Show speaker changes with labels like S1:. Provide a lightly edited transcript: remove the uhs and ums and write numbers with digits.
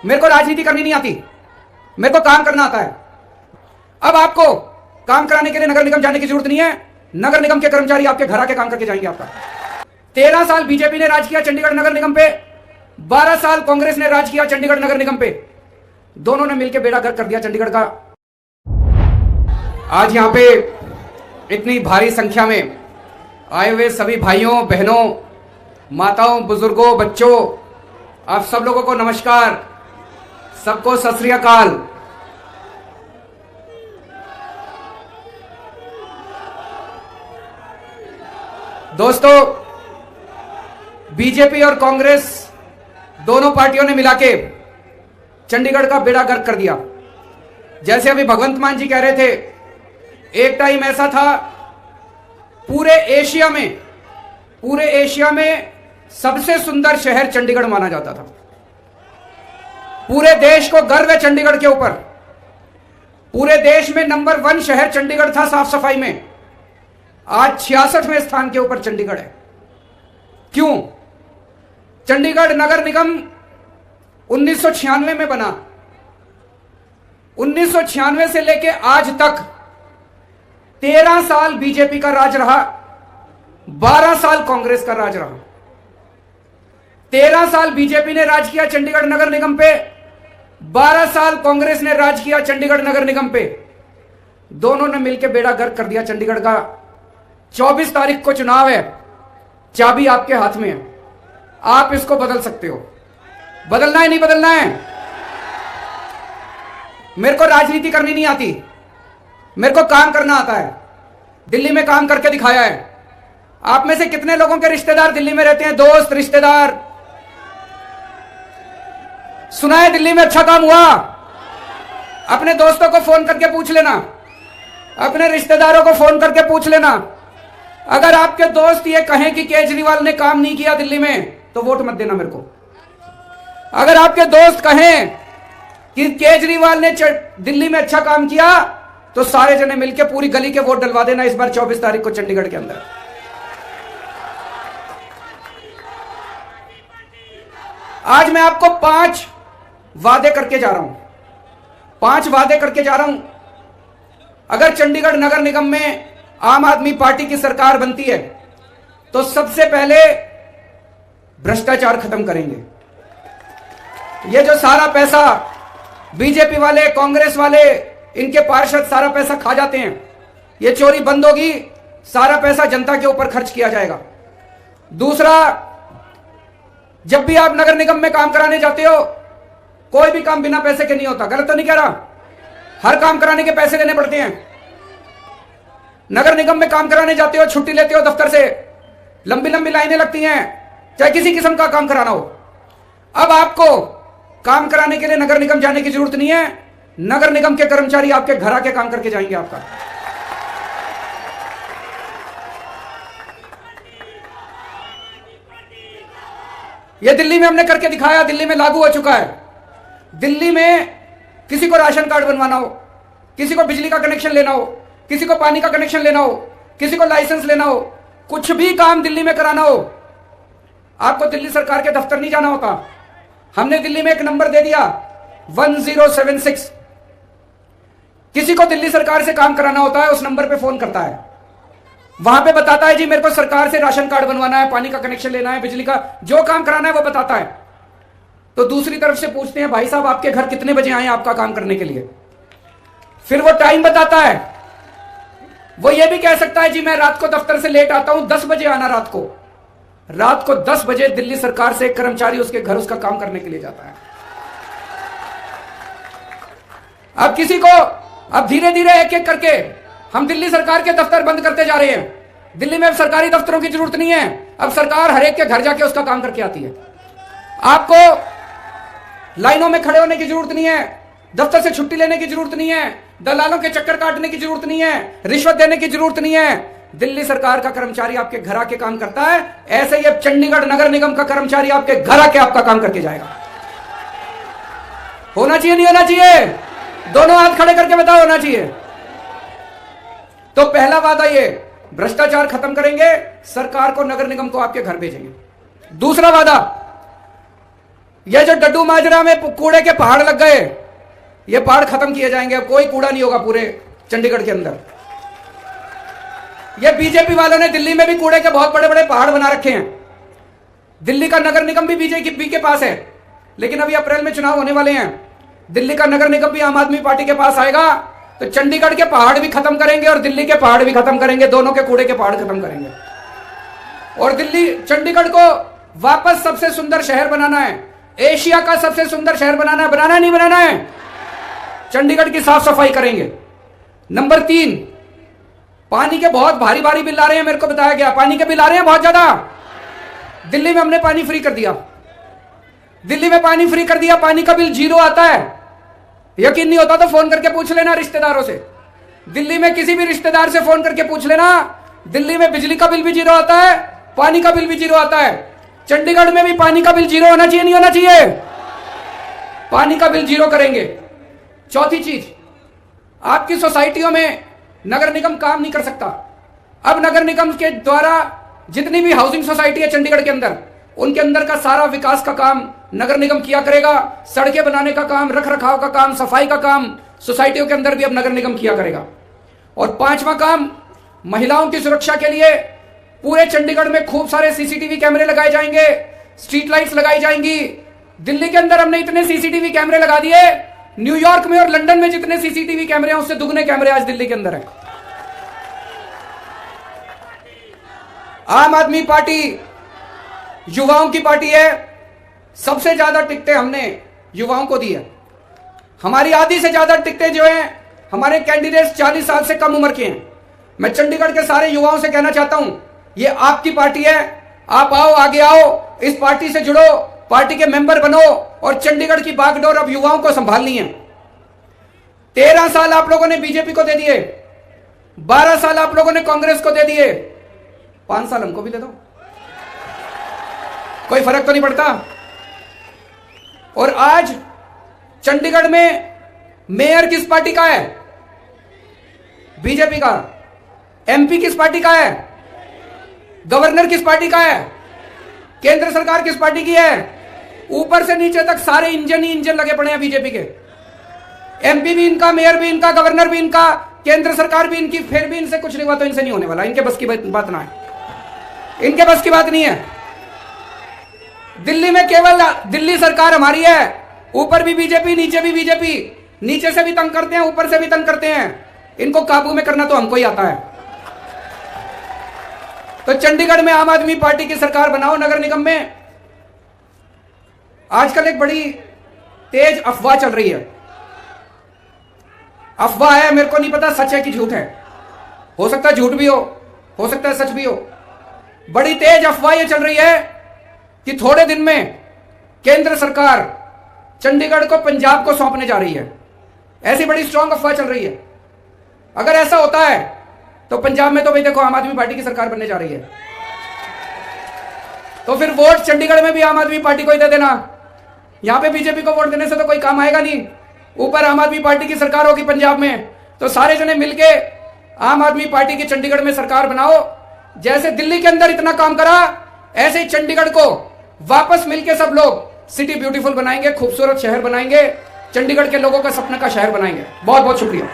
S1: मेरे को राजनीति करनी नहीं आती, मेरे को काम करना आता है। अब आपको काम कराने के लिए नगर निगम जाने की जरूरत नहीं है। नगर निगम के कर्मचारी आपके घर आके काम करके जाएंगे आपका। 13 साल बीजेपी ने राज किया चंडीगढ़ नगर निगम पे, 12 साल कांग्रेस ने राज किया चंडीगढ़ नगर निगम पे। दोनों ने मिलकर बेड़ा गर्क कर दिया चंडीगढ़ का। आज यहां पे इतनी भारी संख्या में आए हुए सभी भाइयों बहनों, माताओं, बुजुर्गों, बच्चों, आप सब लोगों को नमस्कार, सबको सत श्री अकाल। दोस्तों, बीजेपी और कांग्रेस दोनों पार्टियों ने मिलाके चंडीगढ़ का बेड़ा गर्क कर दिया। जैसे अभी भगवंत मान जी कह रहे थे, एक टाइम ऐसा था पूरे एशिया में सबसे सुंदर शहर चंडीगढ़ माना जाता था। पूरे देश को गर्व है चंडीगढ़ के ऊपर। पूरे देश में नंबर 1 शहर चंडीगढ़ था साफ सफाई में। आज 66वें स्थान के ऊपर चंडीगढ़ है। क्यों? चंडीगढ़ नगर निगम 1996 में बना। 1996 से लेके आज तक 13 साल बीजेपी का राज रहा, 12 साल कांग्रेस का राज रहा। 13 साल बीजेपी ने राज किया चंडीगढ़ नगर निगम पे, 12 साल कांग्रेस ने राज किया चंडीगढ़ नगर निगम पे। दोनों ने मिलकर बेड़ा गर्क कर दिया चंडीगढ़ का। 24 तारीख को चुनाव है, चाबी आपके हाथ में है, आप इसको बदल सकते हो। बदलना है नहीं बदलना है? मेरे को राजनीति करनी नहीं आती, मेरे को काम करना आता है। दिल्ली में काम करके दिखाया है। आप में से कितने लोगों के रिश्तेदार दिल्ली में रहते हैं? दोस्त, रिश्तेदार? सुना है दिल्ली में अच्छा काम हुआ? अपने दोस्तों को फोन करके पूछ लेना, अपने रिश्तेदारों को फोन करके पूछ लेना। अगर आपके दोस्त ये कहें कि केजरीवाल ने काम नहीं किया दिल्ली में, तो वोट मत देना मेरे को। अगर आपके दोस्त कहें कि केजरीवाल ने दिल्ली में अच्छा काम किया, तो सारे जने मिलकर पूरी गली के वोट डलवा देना इस बार 24 तारीख को चंडीगढ़ के अंदर। आज मैं आपको 5 वादे करके जा रहा हूं। 5 वादे करके जा रहा हूं। अगर चंडीगढ़ नगर निगम में आम आदमी पार्टी की सरकार बनती है, तो सबसे पहले भ्रष्टाचार खत्म करेंगे। ये जो सारा पैसा बीजेपी वाले, कांग्रेस वाले, इनके पार्षद सारा पैसा खा जाते हैं, ये चोरी बंद होगी। सारा पैसा जनता के ऊपर खर्च किया जाएगा। दूसरा, जब भी आप नगर निगम में काम कराने जाते हो, कोई भी काम बिना पैसे के नहीं होता। गलत तो नहीं कह रहा? हर काम कराने के पैसे लेने पड़ते हैं। नगर निगम में काम कराने जाते हो, छुट्टी लेते हो दफ्तर से, लंबी लंबी लाइनें लगती हैं, चाहे किसी किस्म का काम कराना हो। अब आपको काम कराने के लिए नगर निगम जाने की जरूरत नहीं है। नगर निगम के कर्मचारी आपके घर आके काम करके जाएंगे आपका। यह दिल्ली में हमने करके दिखाया, दिल्ली में लागू हो चुका है। दिल्ली में किसी को राशन कार्ड बनवाना हो, किसी को बिजली का कनेक्शन लेना हो, किसी को पानी का कनेक्शन लेना हो, किसी को लाइसेंस लेना हो, कुछ भी काम दिल्ली में कराना हो, आपको दिल्ली सरकार के दफ्तर नहीं जाना होता। हमने दिल्ली में एक नंबर दे दिया 1076। किसी को दिल्ली सरकार से काम कराना होता है, उस नंबर पे फोन करता है, वहां पे बताता है जी मेरे को सरकार से राशन कार्ड बनवाना है, पानी का कनेक्शन लेना है, बिजली का जो काम कराना है वो बताता है। तो दूसरी तरफ से पूछते हैं भाई साहब आपके घर कितने बजे आए आपका काम करने के लिए? फिर वो टाइम बताता है। वो ये भी कह सकता है जी मैं रात को दफ्तर से लेट आता हूं, 10 बजे आना। रात को 10 बजे दिल्ली सरकार से एक कर्मचारी उसके घर उसका काम करने के लिए जाता है। अब किसी को, अब धीरे धीरे एक एक करके हम दिल्ली सरकार के दफ्तर बंद करते जा रहे हैं। दिल्ली में अब सरकारी दफ्तरों की जरूरत नहीं है, अब सरकार हर एक के घर जाके उसका काम करके आती है। आपको लाइनों में खड़े होने की जरूरत नहीं है, दफ्तर से छुट्टी लेने की जरूरत नहीं है, दलालों के चक्कर काटने की जरूरत नहीं है, रिश्वत देने की जरूरत नहीं है। दिल्ली सरकार का कर्मचारी आपके घर आके काम करता है। ऐसे ही अब चंडीगढ़ नगर निगम का कर्मचारी आपके घर आके आपका काम करके जाएगा। होना चाहिए नहीं होना चाहिए? दोनों हाथ खड़े करके बताओ, होना चाहिए। तो पहला वादा ये, भ्रष्टाचार खत्म करेंगे, सरकार को, नगर निगम को आपके घर भेजेंगे। दूसरा वादा, ये जो डड्डू माजरा में कूड़े के पहाड़ लग गए, ये पहाड़ खत्म किए जाएंगे, कोई कूड़ा नहीं होगा पूरे चंडीगढ़ के अंदर। ये बीजेपी वालों ने दिल्ली में भी कूड़े के बहुत बड़े बड़े पहाड़ बना रखे हैं। दिल्ली का नगर निगम भी बीजेपी के पास है, लेकिन अभी अप्रैल में चुनाव होने वाले हैं। दिल्ली का नगर निगम भी आम आदमी पार्टी के पास आएगा, तो चंडीगढ़ के पहाड़ भी खत्म करेंगे और दिल्ली के पहाड़ भी खत्म करेंगे, दोनों के कूड़े के पहाड़ खत्म करेंगे। और दिल्ली चंडीगढ़ को वापस सबसे सुंदर शहर बनाना है, एशिया का सबसे सुंदर शहर बनाना है। बनाना नहीं बनाना है? चंडीगढ़ की साफ सफाई करेंगे। नंबर 3, पानी के बहुत भारी भारी बिल आ रहे हैं, मेरे को बताया गया पानी के बिल आ रहे हैं बहुत ज्यादा। दिल्ली में हमने पानी फ्री कर दिया, दिल्ली में पानी फ्री कर दिया, पानी का बिल 0 आता है। यकीन नहीं होता तो फोन करके पूछ लेना रिश्तेदारों से, दिल्ली में किसी भी रिश्तेदार से फोन करके पूछ लेना, दिल्ली में बिजली का बिल भी 0 आता है, पानी का बिल भी 0 आता है। चंडीगढ़ में भी पानी का बिल 0 होना चाहिए, नहीं होना चाहिए? पानी का बिल 0 करेंगे। चौथी चीज, आपकी सोसाइटियों में नगर निगम काम नहीं कर सकता। अब नगर निगम के द्वारा जितनी भी हाउसिंग सोसाइटी है चंडीगढ़ के अंदर, उनके अंदर का सारा विकास का काम नगर निगम किया करेगा। सड़कें बनाने का काम, रख रखाव का काम, सफाई का काम सोसाइटियों के अंदर भी अब नगर निगम किया करेगा। और 5वां काम, महिलाओं की सुरक्षा के लिए पूरे चंडीगढ़ में खूब सारे सीसीटीवी कैमरे लगाए जाएंगे, स्ट्रीट लाइट्स लगाई जाएंगी। दिल्ली के अंदर हमने इतने सीसीटीवी कैमरे लगा दिए, न्यूयॉर्क में और लंदन में जितने सीसीटीवी कैमरे हैं उससे दुगने कैमरे आज दिल्ली के अंदर हैं। आम आदमी पार्टी युवाओं की पार्टी है, सबसे ज्यादा टिकटें हमने युवाओं को दी है। हमारी आधी से ज्यादा टिकटें जो हैं हमारे कैंडिडेट्स 40 साल से कम उम्र के हैं। मैं चंडीगढ़ के सारे युवाओं से कहना चाहता हूं, ये आपकी पार्टी है, आप आओ, आगे आओ, इस पार्टी से जुड़ो, पार्टी के मेंबर बनो और चंडीगढ़ की बागडोर अब युवाओं को संभालनी है। 13 साल आप लोगों ने बीजेपी को दे दिए, 12 साल आप लोगों ने कांग्रेस को दे दिए, 5 साल हमको भी दे दो, कोई फर्क तो नहीं पड़ता। और आज चंडीगढ़ में मेयर किस पार्टी का है? बीजेपी का। एमपी किस पार्टी का है? गवर्नर किस पार्टी का है? केंद्र सरकार किस पार्टी की है? ऊपर से नीचे तक सारे इंजन ही इंजन लगे पड़े हैं बीजेपी के। एमपी भी इनका, मेयर भी इनका, गवर्नर भी इनका, केंद्र सरकार भी इनकी, फिर भी इनसे कुछ नहीं हुआ तो इनसे नहीं होने वाला। इनके बस की बात ना है, इनके बस की बात नहीं है। दिल्ली में केवल दिल्ली सरकार हमारी है, ऊपर भी बीजेपी, नीचे भी बीजेपी, नीचे से भी तंग करते हैं, ऊपर से भी तंग करते हैं। इनको काबू में करना तो हमको ही आता है। तो चंडीगढ़ में आम आदमी पार्टी की सरकार बनाओ नगर निगम में। आजकल एक बड़ी तेज अफवाह चल रही है, अफवाह है, मेरे को नहीं पता सच है कि झूठ है, हो सकता है झूठ भी हो सकता है सच भी हो। बड़ी तेज अफवाह ये चल रही है कि थोड़े दिन में केंद्र सरकार चंडीगढ़ को पंजाब को सौंपने जा रही है। ऐसी बड़ी स्ट्रांग अफवाह चल रही है। अगर ऐसा होता है तो पंजाब में तो भाई देखो आम आदमी पार्टी की सरकार बनने जा रही है, तो फिर वोट चंडीगढ़ में भी आम आदमी पार्टी को ही दे देना। यहां पे बीजेपी को वोट देने से तो कोई काम आएगा नहीं। ऊपर आम आदमी पार्टी की सरकार होगी पंजाब में, तो सारे जने मिलके आम आदमी पार्टी की चंडीगढ़ में सरकार बनाओ। जैसे दिल्ली के अंदर इतना काम करा, ऐसे ही चंडीगढ़ को वापस मिलके सब लोग सिटी ब्यूटीफुल बनाएंगे, खूबसूरत शहर बनाएंगे, चंडीगढ़ के लोगों का सपना का शहर बनाएंगे। बहुत बहुत शुक्रिया।